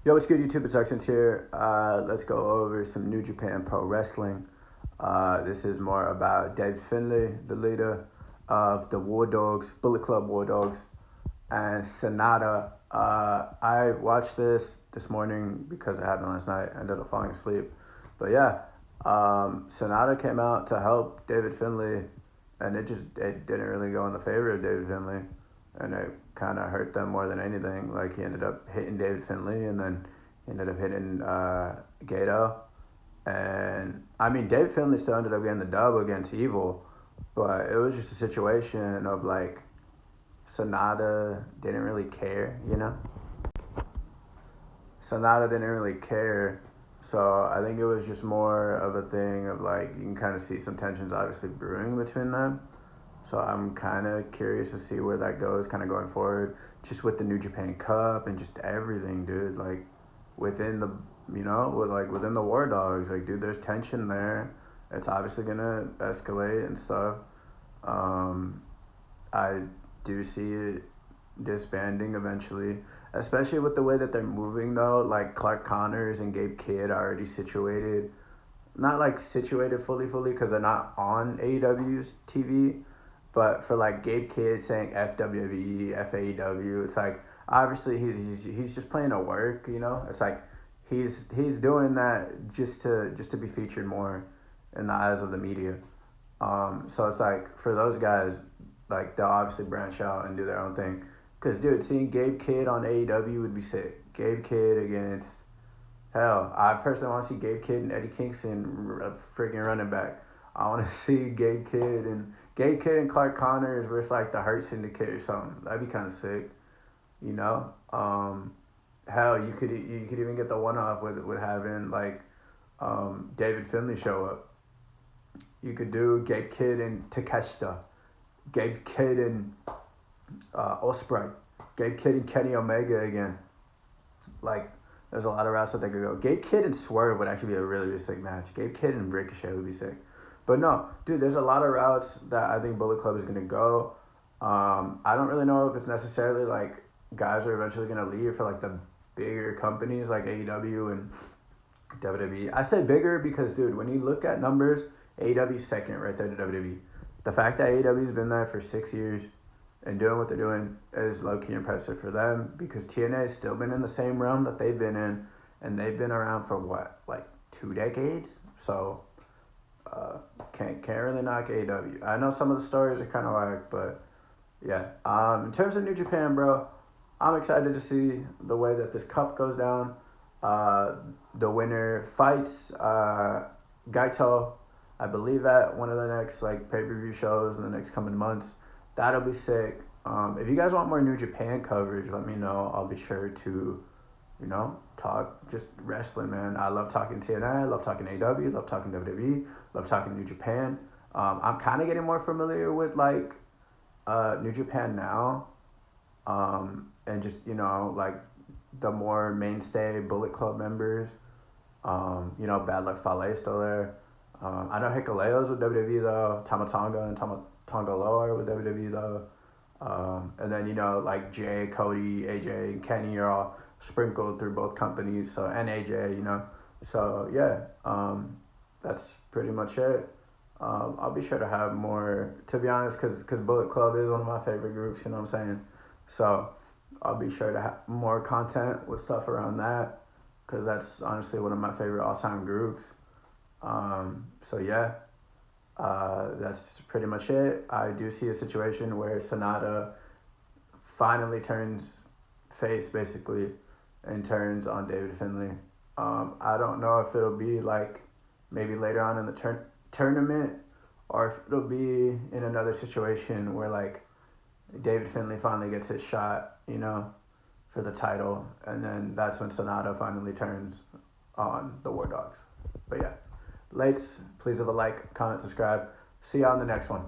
Yo, what's good, YouTube? It's Arxent here. Let's go over some New Japan Pro Wrestling. This is more about Dave Finlay, the leader of the War Dogs, Bullet Club War Dogs, and Sonata. I watched this morning because it happened last night. I ended up falling asleep. But yeah, Sonata came out to help David Finlay, and it didn't really go in the favor of David Finlay. And it kind of hurt them more than anything. Like, he ended up hitting David Finlay, and then he ended up hitting Gato. And, I mean, David Finlay still ended up getting the dub against Evil, but it was just a situation of, like, Sonata didn't really care, you know? Sonata didn't really care, so I think it was just more of a thing of, like, you can kind of see some tensions obviously brewing between them. So I'm kind of curious to see where that goes kind of going forward, just with the New Japan Cup and just everything, dude. Like, within the, within the War Dogs, like, dude, there's tension there. It's obviously going to escalate and stuff. I do see it disbanding eventually, especially with the way that they're moving, though. Like, Clark Connors and Gabe Kidd are already situated. Not, like, situated fully, because they're not on AEW's TV. But for, like, Gabe Kidd saying FWE, FAEW, it's like, obviously he's just playing to work, you know? It's like he's doing that just to be featured more in the eyes of the media. So it's like, for those guys, like, they'll obviously branch out and do their own thing. Because, dude, seeing Gabe Kidd on AEW would be sick. Gabe Kidd against, hell, I personally want to see Gabe Kidd and Eddie Kingston, a freaking running back. I want to see Gabe Kidd and Clark Connors versus, like, the Hurt Syndicate or something. That'd be kind of sick, you know. Hell, you could even get the one-off with having, like, David Finlay show up. You could do Gabe Kidd and Takeshita, Gabe Kidd and Ospreay, Gabe Kidd and Kenny Omega again. Like, there's a lot of routes that they could go. Gabe Kidd and Swerve would actually be a really, really sick match. Gabe Kidd and Ricochet would be sick. But no, dude, there's a lot of routes that I think Bullet Club is going to go. I don't really know if it's necessarily, like, guys are eventually going to leave for, like, the bigger companies like AEW and WWE. I say bigger because, dude, when you look at numbers, AEW's second right there to WWE. The fact that AEW's been there for 6 years and doing what they're doing is low-key impressive for them, because TNA has still been in the same realm that they've been in, and they've been around for, what, like 2 decades? So can't really knock AEW. I know some of the stories are kind of whack, but yeah. In terms of New Japan, bro, I'm excited to see the way that this cup goes down. The winner fights Gaito, I believe, at one of the next, like, pay-per-view shows in the next coming months. That'll be sick. If you guys want more New Japan coverage, let me know. I'll be sure to, talk just wrestling, man. I love talking TNA, I love talking AEW, love talking WWE, love talking New Japan. I'm kind of getting more familiar with, like, New Japan now, and just, like, the more mainstay Bullet Club members. Bad Luck Fale still there. I know Hikaleo's with WWE, though. Tamatonga and Tonga Loa are with WWE, though. And then, like, Jay, Cody, AJ, and Kenny are all sprinkled through both companies. So, and AJ, So, yeah, that's pretty much it. I'll be sure to have more, to be honest, because Bullet Club is one of my favorite groups, you know what I'm saying? So, I'll be sure to have more content with stuff around that, because that's honestly one of my favorite all-time groups. So, yeah. That's pretty much it. I do see a situation where Sonata finally turns face, basically, and turns on David Finlay. I don't know if it'll be, like, maybe later on in the tournament, or if it'll be in another situation where, like, David Finlay finally gets his shot, for the title, and then that's when Sonata finally turns on the War Dogs. But yeah. Lates, please leave a like, comment, subscribe. See you on the next one.